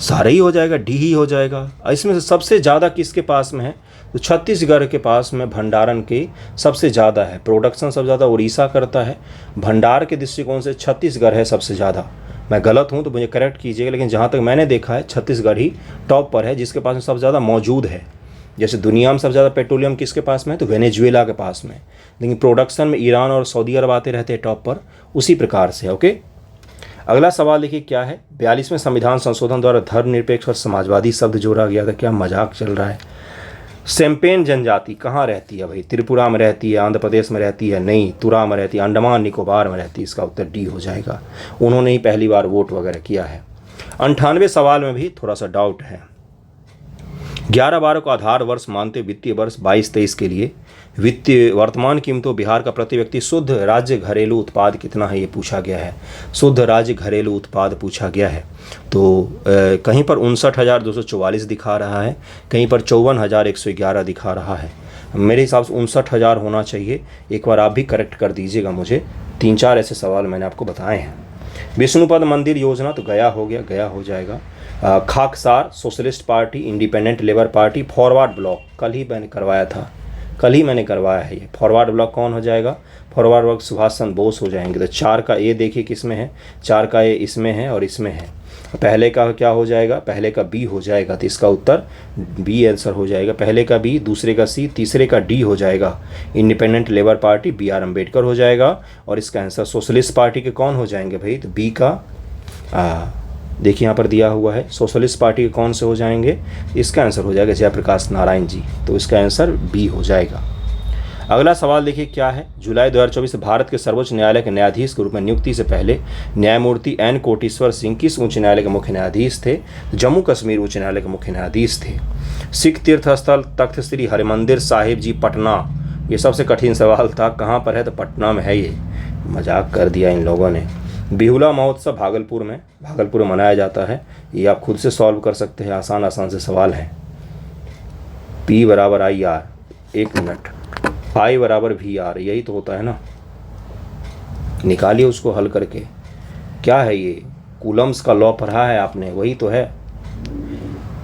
सारे ही हो जाएगा, डी ही हो जाएगा। इसमें से सबसे ज़्यादा किसके पास में है? तो छत्तीसगढ़ के पास में भंडारण की सबसे ज़्यादा है। प्रोडक्शन सबसे ज़्यादा उड़ीसा करता है, भंडार के दृष्टिकोण से छत्तीसगढ़ है सबसे ज़्यादा। मैं गलत हूँ तो मुझे करेक्ट कीजिएगा, लेकिन जहाँ तक मैंने देखा है छत्तीसगढ़ ही टॉप पर है, जिसके पास में सबसे ज़्यादा मौजूद है। जैसे दुनिया में सबसे ज़्यादा पेट्रोलियम किसके पास में है? तो वेनेजुएला के पास में। लेकिन प्रोडक्शन में ईरान और सऊदी अरब आते रहते हैं टॉप पर, उसी प्रकार से। ओके, अगला सवाल देखिए क्या है। 42वें संविधान संशोधन द्वारा धर्मनिरपेक्ष और समाजवादी शब्द जोड़ा गया था। क्या मजाक चल रहा है? सेम्पेन जनजाति कहाँ रहती है भाई? त्रिपुरा में रहती है, आंध्र प्रदेश में रहती है, नहीं, तुरा में रहती है, अंडमान निकोबार में रहती है। इसका उत्तर डी हो जाएगा। उन्होंने ही पहली बार वोट वगैरह किया है। 98वें सवाल में भी थोड़ा सा डाउट है। 11-12 को आधार वर्ष मानते वित्तीय वर्ष 22-23 के लिए वित्तीय वर्तमान कीमतों बिहार का प्रति व्यक्ति शुद्ध राज्य घरेलू उत्पाद कितना है? ये पूछा गया है। शुद्ध राज्य घरेलू उत्पाद पूछा गया है। तो कहीं पर 59,244 दिखा रहा है, कहीं पर 54,111 दिखा रहा है। मेरे हिसाब से 59,000 होना चाहिए। एक बार आप भी करेक्ट कर दीजिएगा मुझे। 3-4 ऐसे सवाल मैंने आपको बताए हैं। विष्णुपद मंदिर योजना तो गया हो गया, गया हो जाएगा। Khaksar, socialist party, independent labour party, forward bloc कल ही मैंने करवाया है। ये फॉरवर्ड ब्लॉक कौन हो जाएगा? फॉरवर्ड ब्लॉक सुभाष चंद्र बोस हो जाएंगे। तो 4 का ए देखिए किस में है? 4 का ए इसमें है और इसमें है। पहले का क्या हो जाएगा? पहले का बी हो जाएगा। तो इसका उत्तर बी आंसर हो जाएगा। पहले का बी, दूसरे का सी, तीसरे का डी हो जाएगा। Independent labour party BR Ambedkar हो जाएगा। और इसका आंसर सोशलिस्ट पार्टी के कौन हो जाएंगे भाई? तो बी का देखिए यहाँ पर दिया हुआ है। सोशलिस्ट पार्टी के कौन से हो जाएंगे? इसका आंसर हो जाएगा जयप्रकाश नारायण जी। तो इसका आंसर बी हो जाएगा। अगला सवाल देखिए क्या है। जुलाई 2024 से भारत के सर्वोच्च न्यायालय के न्यायाधीश के रूप में नियुक्ति से पहले न्यायमूर्ति N कोटेश्वर सिंह किस उच्च न्यायालय के मुख्य न्यायाधीश थे? जम्मू कश्मीर उच्च न्यायालय के मुख्य न्यायाधीश थे। सिख तीर्थ स्थल तख्त श्री हरिमंदिर साहिब जी पटना, ये सबसे कठिन सवाल था। कहाँ पर है? तो पटना में है। ये मजाक कर दिया इन लोगों ने। बिहुला महोत्सव भागलपुर में मनाया जाता है। ये आप खुद से सॉल्व कर सकते हैं, आसान से सवाल है। P बराबर आई आर, 1 मिनट, I बराबर वी आर, यही तो होता है ना। निकालिए उसको हल करके। क्या है ये? कूलम्स का लॉ पढ़ा है आपने, वही तो है।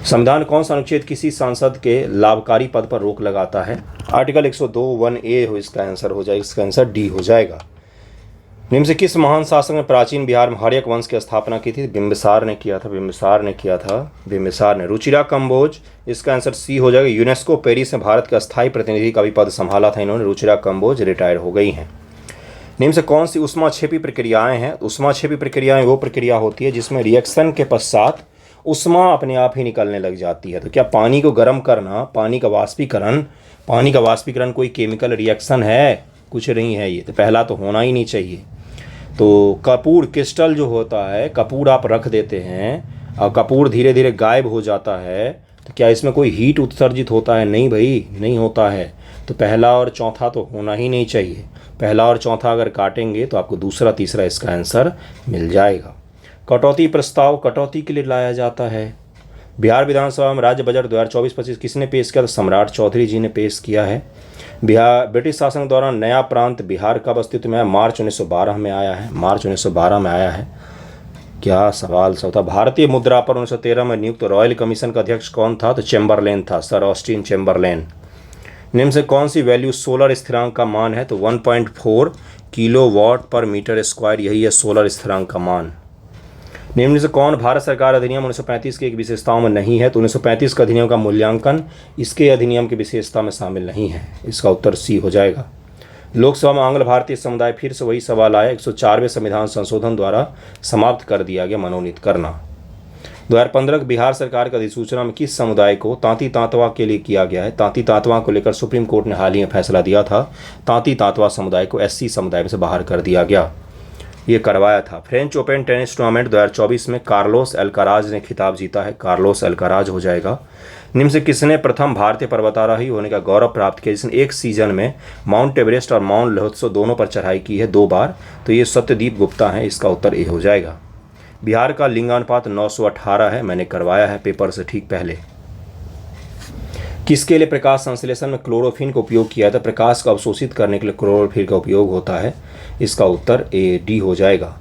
संविधान कौन सा अनुच्छेद किसी सांसद के लाभकारी पद पर रोक लगाता है? आर्टिकल 102(1)A हो इसका आंसर हो जाएगा, इसका आंसर डी हो जाएगा। निम्न से किस महान शासक ने प्राचीन बिहार में हर्यक वंश की स्थापना की थी? बिंबिसार ने किया था, बिंबिसार ने। रुचिरा कंबोज, इसका आंसर सी हो जाएगा। यूनेस्को पेरिस में भारत के अस्थायी प्रतिनिधि का भी पद संभाला था इन्होंने। रुचिरा कंबोज रिटायर हो गई हैं। निम्न से कौन सी ऊष्माक्षेपी प्रक्रियाएं हैं? ऊष्माक्षेपी प्रक्रियाएं वो प्रक्रिया होती है जिसमें रिएक्शन के पश्चात ऊष्मा अपने आप ही निकलने लग जाती है। तो क्या पानी को गर्म करना, पानी का वाष्पीकरण कोई केमिकल रिएक्शन है? कुछ नहीं है ये, तो पहला तो होना ही नहीं चाहिए। तो कपूर क्रिस्टल जो होता है, कपूर आप रख देते हैं और कपूर धीरे धीरे गायब हो जाता है, तो क्या इसमें कोई हीट उत्सर्जित होता है? नहीं भाई, नहीं होता है। तो पहला और चौथा तो होना ही नहीं चाहिए। पहला और चौथा अगर काटेंगे तो आपको दूसरा तीसरा इसका आंसर मिल जाएगा। कटौती प्रस्ताव कटौती के लिए लाया जाता है। बिहार विधानसभा में राज्य बजट 2024-25 किसने पेश किया? तो सम्राट चौधरी जी ने पेश किया है। बिहार ब्रिटिश शासन के दौरान नया प्रांत बिहार कब अस्तित्व में आया? मार्च 1912 में आया है। मार्च 1912 में आया है। क्या सवाल सब था। भारतीय मुद्रा पर 1913 में नियुक्त रॉयल कमीशन का अध्यक्ष कौन था? तो चैम्बरलेन था, सर ऑस्टिन चैम्बरलेन। निम्न से कौन सी वैल्यू सोलर स्थिरांक का मान है? तो 1.4 किलोवाट पर मीटर स्क्वायर, यही है सोलर स्थिरांक का मान। निम्न से कौन भारत सरकार अधिनियम 1935 की एक विशेषताओं में नहीं है? तो 1935 का अधिनियम का मूल्यांकन इसके अधिनियम की विशेषता में शामिल नहीं है। इसका उत्तर सी हो जाएगा। लोकसभा में आंग्ल भारतीय समुदाय, फिर से वही सवाल आया। 104वें संविधान संशोधन द्वारा समाप्त कर दिया गया मनोनीत करना। 2015 की बिहार सरकार की अधिसूचना में किस समुदाय को तांती तांतवा के लिए किया गया है? तांती तांतवा को लेकर सुप्रीम कोर्ट ने हाल ही में फैसला दिया था। तांती तांतवा समुदाय को SC समुदाय में से बाहर कर दिया गया, ये करवाया था। फ्रेंच ओपन टेनिस टूर्नामेंट 2024 में कार्लोस अल्काराज ने खिताब जीता है। कार्लोस अल्काराज हो जाएगा। निम्न से किसने प्रथम भारतीय पर्वतारोही होने का गौरव प्राप्त किया जिसने एक सीजन में माउंट एवरेस्ट और माउंट लोत्सो दोनों पर चढ़ाई की है 2 बार? तो ये सत्यदीप गुप्ता है। इसका उत्तर ए हो जाएगा। बिहार का लिंगानुपात 918 है, मैंने करवाया है पेपर से ठीक पहले। किसके लिए प्रकाश संश्लेषण में क्लोरोफिन का उपयोग किया था? प्रकाश को अवशोषित करने के लिए क्लोरोफिन का उपयोग होता है। इसका उत्तर डी हो जाएगा।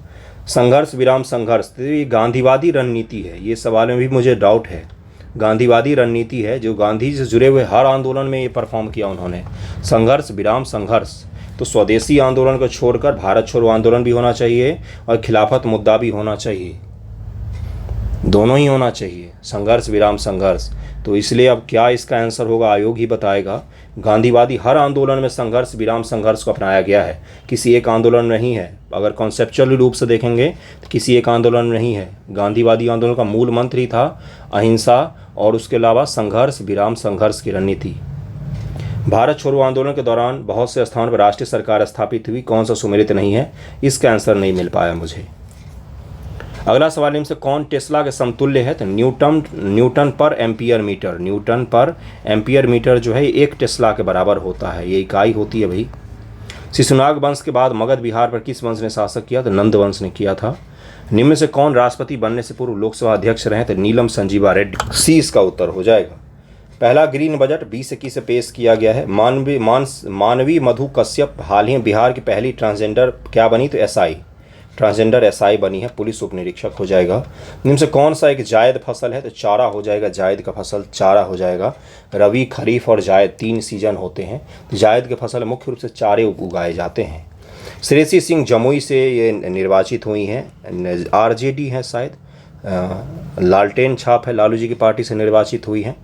संघर्ष विराम संघर्ष, तो ये गांधीवादी रणनीति है। ये सवाल में भी मुझे डाउट है। गांधीवादी रणनीति है जो गांधी से जुड़े हुए हर आंदोलन में ये परफॉर्म किया उन्होंने। संघर्ष विराम संघर्ष, तो स्वदेशी आंदोलन को छोड़कर भारत छोड़ो आंदोलन भी होना चाहिए और खिलाफत मुद्दा भी होना चाहिए, दोनों ही होना चाहिए। संघर्ष विराम संघर्ष, तो इसलिए अब क्या इसका आंसर होगा आयोग ही बताएगा। गांधीवादी हर आंदोलन में संघर्ष विराम संघर्ष को अपनाया गया है, किसी एक आंदोलन में नहीं है। अगर कॉन्सेप्चुअल रूप से देखेंगे तो किसी एक आंदोलन में नहीं है। गांधीवादी आंदोलन का मूल मंत्र ही था अहिंसा और उसके अलावा संघर्ष विराम संघर्ष की रणनीति। भारत छोड़ो आंदोलन के दौरान बहुत से स्थानों पर राष्ट्रीय सरकार स्थापित हुई, कौन सा सुमेलित नहीं है? इसका आंसर नहीं मिल पाया मुझे। अगला सवाल इनसे कौन टेस्ला के समतुल्य है? तो न्यूटन पर एम्पियर मीटर। न्यूटन पर एम्पियर मीटर जो है 1 टेस्ला के बराबर होता है, ये इकाई होती है भाई। शिशुनाग वंश के बाद मगध बिहार पर किस वंश ने शासक किया? तो नंद वंश ने किया था। निम्न से कौन राष्ट्रपति बनने से पूर्व लोकसभा अध्यक्ष रहे? तो नीलम संजीवा रेड्डी। सी इसका उत्तर हो जाएगा। पहला ग्रीन बजट 2021 से पेश किया गया है। मानवी मधु कश्यप हाल ही बिहार की पहली ट्रांसजेंडर क्या बनी? तो SI ट्रांसजेंडर SI बनी है, पुलिस उप निरीक्षक हो जाएगा। निम्न से कौन सा एक जायद फसल है? तो चारा हो जाएगा। जायद का फसल चारा हो जाएगा। रबी, खरीफ और जायद 3 सीजन होते हैं। जायद के फसल मुख्य रूप से चारे उगाए जाते हैं। श्रेयसी सिंह जमुई से ये निर्वाचित हुई हैं, RJD है शायद, लालटेन छाप है, लालू जी की पार्टी से निर्वाचित हुई हैं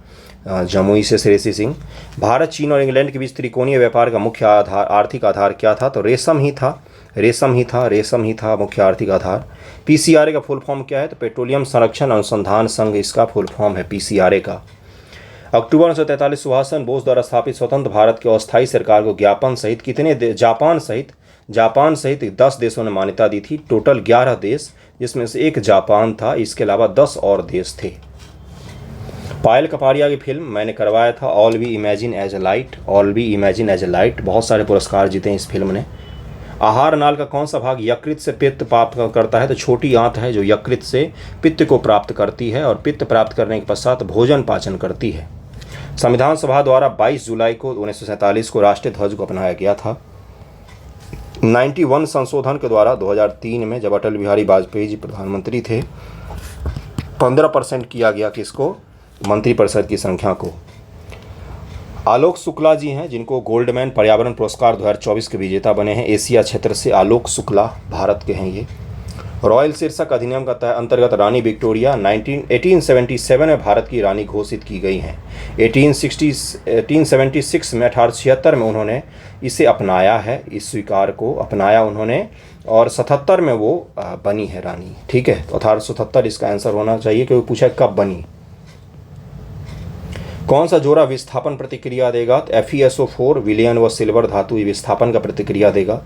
जमुई से श्रेयसी सिंह। भारत, चीन और इंग्लैंड के बीच त्रिकोणीय व्यापार का मुख्य आर्थिक आधार क्या था? तो रेशम ही था मुख्य आर्थिक आधार। PCRA का फुल फॉर्म क्या है? तो पेट्रोलियम संरक्षण अनुसंधान संघ इसका फुल फॉर्म है PCRA का। अक्टूबर 1943 सुभाष चंद्र बोस द्वारा स्थापित स्वतंत्र भारत की अस्थायी सरकार को जापान सहित 10 देशों ने मान्यता दी थी। टोटल 11 देश, जिसमें से एक जापान था, इसके अलावा 10 और देश थे। पायल कपाड़िया की फिल्म मैंने करवाया था all we imagine as a light, बहुत सारे पुरस्कार जीते इस फिल्म ने। आहार नाल का कौन सा भाग यकृत से पित्त प्राप्त करता है? तो छोटी आंत है जो यकृत से पित्त को प्राप्त करती है और पित्त प्राप्त करने के पश्चात भोजन पाचन करती है। संविधान सभा द्वारा 22 जुलाई को 1947 को राष्ट्रीय ध्वज को अपनाया गया था। 91 संशोधन के द्वारा 2003 में जब अटल बिहारी वाजपेयी जी प्रधानमंत्री थे 15% किया गया किसको, मंत्रिपरिषद की संख्या को। आलोक शुक्ला जी हैं जिनको गोल्डमैन पर्यावरण पुरस्कार 2024 के विजेता बने हैं। एशिया क्षेत्र से आलोक शुक्ला भारत के हैं ये। रॉयल शीर्षक अधिनियम का अंतर्गत रानी विक्टोरिया 1877 में भारत की रानी घोषित की गई हैं। 1876 में 1876 में उन्होंने इसे अपनाया है, इस स्वीकार को अपनाया उन्होंने, और 77 में वो बनी है रानी। ठीक है, तो 1877 इसका आंसर होना चाहिए क्योंकि पूछा कब बनी। कौन सा जोड़ा विस्थापन प्रतिक्रिया देगा, तो FeSO4 विलयन व सिल्वर धातु विस्थापन का प्रतिक्रिया देगा।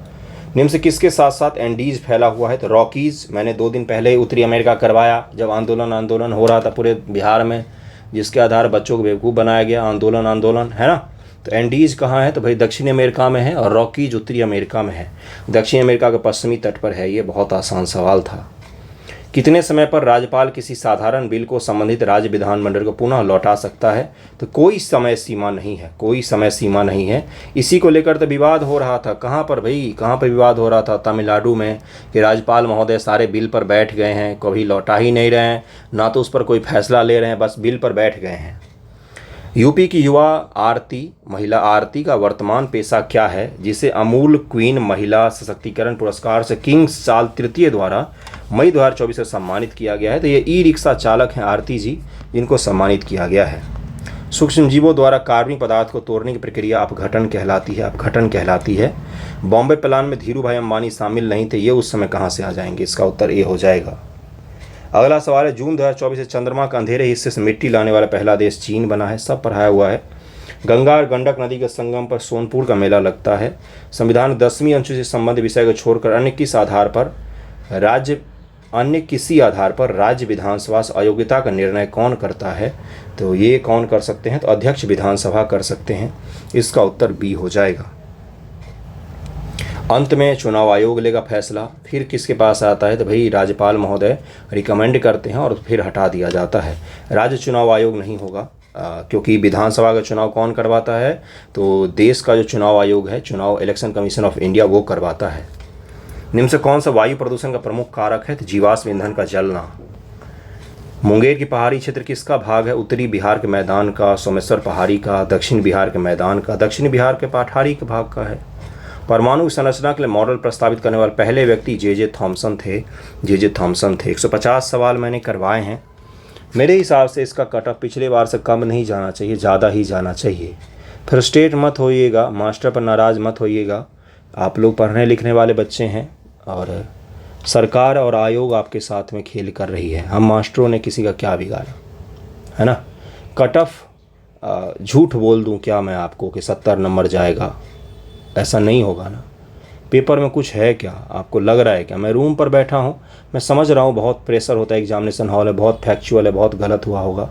निम्न से किसके साथ साथ एंडीज फैला हुआ है, तो रॉकीज। मैंने 2 दिन पहले उत्तरी अमेरिका करवाया जब आंदोलन हो रहा था पूरे बिहार में, जिसके आधार बच्चों को बेवकूफ़ बनाया गया। आंदोलन है ना। तो एंडीज कहाँ है, तो भाई दक्षिण अमेरिका में है, और रॉकीज उत्तरी अमेरिका में है। दक्षिण अमेरिका के पश्चिमी तट पर है। ये बहुत आसान सवाल था। कितने समय पर राज्यपाल किसी साधारण बिल को संबंधित राज्य विधानमंडल को पुनः लौटा सकता है, तो कोई समय सीमा नहीं है, कोई समय सीमा नहीं है। इसी को लेकर तो विवाद हो रहा था। कहाँ पर भाई, कहाँ पर विवाद हो रहा था, तमिलनाडु में, कि राज्यपाल महोदय सारे बिल पर बैठ गए हैं, कभी लौटा ही नहीं रहे हैं, ना तो उस पर कोई फैसला ले रहे हैं, बस बिल पर बैठ गए हैं। यूपी की युवा आरती, महिला आरती का वर्तमान पेशा क्या है, जिसे अमूल क्वीन महिला सशक्तिकरण पुरस्कार से किंग्स चार्ल्स तृतीय द्वारा मई 2024 से सम्मानित किया गया है। तो ये ई-रिक्शा चालक हैं आरती जी, जिनको सम्मानित किया गया है। सूक्ष्म जीवों द्वारा कार्बनिक पदार्थ को तोड़ने की प्रक्रिया अपघटन कहलाती है। बॉम्बे प्लान में धीरू भाई अंबानी शामिल नहीं थे, ये उस समय कहाँ से आ जाएंगे, इसका उत्तर ए हो जाएगा। अगला सवाल है, जून 2024 से चंद्रमा के अंधेरे हिस्से से मिट्टी लाने वाला पहला देश चीन बना है। सब पढ़ाया हुआ है। गंगा और गंडक नदी के संगम पर सोनपुर का मेला लगता है। संविधान 10वीं अनुसूची से संबंधित विषय को छोड़कर अन्य किसी आधार पर राज्य विधानसभा से अयोग्यता का निर्णय कौन करता है, तो ये कौन कर सकते हैं, तो अध्यक्ष विधानसभा कर सकते हैं। इसका उत्तर बी हो जाएगा। अंत में चुनाव आयोग लेगा फैसला। फिर किसके पास आता है, तो भाई राज्यपाल महोदय रिकमेंड करते हैं और फिर हटा दिया जाता है। राज्य चुनाव आयोग नहीं होगा, क्योंकि विधानसभा का चुनाव कौन करवाता है, तो देश का जो चुनाव आयोग है, चुनाव इलेक्शन कमीशन ऑफ इंडिया, वो करवाता है। निम्न से कौन सा वायु प्रदूषण का प्रमुख कारक है, तो जीवाश्म ईंधन का जलना। मुंगेर की पहाड़ी क्षेत्र किसका भाग है, उत्तरी बिहार के मैदान का, सोमेश्वर पहाड़ी का, दक्षिण बिहार के मैदान का, दक्षिण बिहार के पठारी के भाग का है। परमाणु संरचना के लिए मॉडल प्रस्तावित करने वाले पहले व्यक्ति जे थॉमसन थे। 150 सवाल मैंने करवाए हैं। मेरे हिसाब से इसका कट ऑफ पिछले बार से कम नहीं जाना चाहिए, ज़्यादा ही जाना चाहिए। फ्रस्ट्रेट मत होइएगा, मास्टर पर नाराज़ मत होइएगा। आप लोग पढ़ने लिखने वाले बच्चे हैं और सरकार और आयोग आपके साथ में खेल कर रही है। हम मास्टरों ने किसी का क्या बिगाड़ा, है ना। कट ऑफ झूठ बोल दूं क्या मैं आपको कि 70 नंबर जाएगा, ऐसा नहीं होगा ना। पेपर में कुछ है क्या, आपको लग रहा है क्या। मैं रूम पर बैठा हूँ, मैं समझ रहा हूँ बहुत प्रेशर होता है, एग्जामिनेशन हॉल है, बहुत फैक्चुअल है, बहुत गलत हुआ होगा,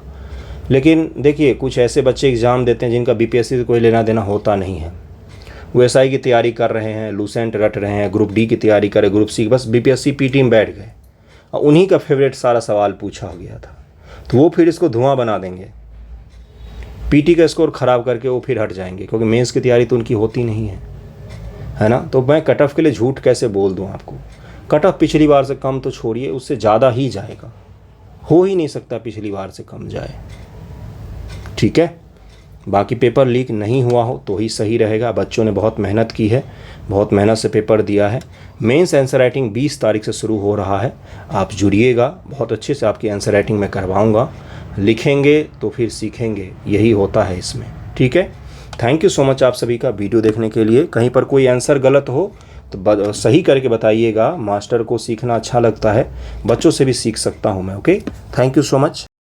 लेकिन देखिए कुछ ऐसे बच्चे एग्ज़ाम देते हैं जिनका बीपीएससी से कोई लेना देना होता नहीं है। वो एसआई की तैयारी कर रहे हैं, लूसेंट रट रहे हैं, ग्रुप डी की तैयारी करे, ग्रुप सी, बस बीपीएससी पीटी में बैठ गए और उन्हीं का फेवरेट सारा सवाल पूछा गया था, तो वो फिर इसको धुआं बना देंगे। पीटी का स्कोर ख़राब करके वो फिर हट जाएंगे, क्योंकि मेंस की तैयारी तो उनकी होती नहीं है ना। तो मैं कट ऑफ के लिए झूठ कैसे बोल दूं आपको। कट ऑफ पिछली बार से कम तो छोड़िए, उससे ज़्यादा ही जाएगा, हो ही नहीं सकता पिछली बार से कम जाए। ठीक है, बाकी पेपर लीक नहीं हुआ हो तो ही सही रहेगा। बच्चों ने बहुत मेहनत की है, बहुत मेहनत से पेपर दिया है। मेंस आंसर राइटिंग 20 तारीख से शुरू हो रहा है, आप जुड़िएगा, बहुत अच्छे से आपकी आंसर राइटिंग मैं करवाऊँगा। लिखेंगे तो फिर सीखेंगे, यही होता है इसमें। ठीक है, थैंक यू सो मच आप सभी का वीडियो देखने के लिए। कहीं पर कोई आंसर गलत हो तो सही करके बताइएगा। मास्टर को सीखना अच्छा लगता है, बच्चों से भी सीख सकता हूँ मैं। Okay, thank you so much.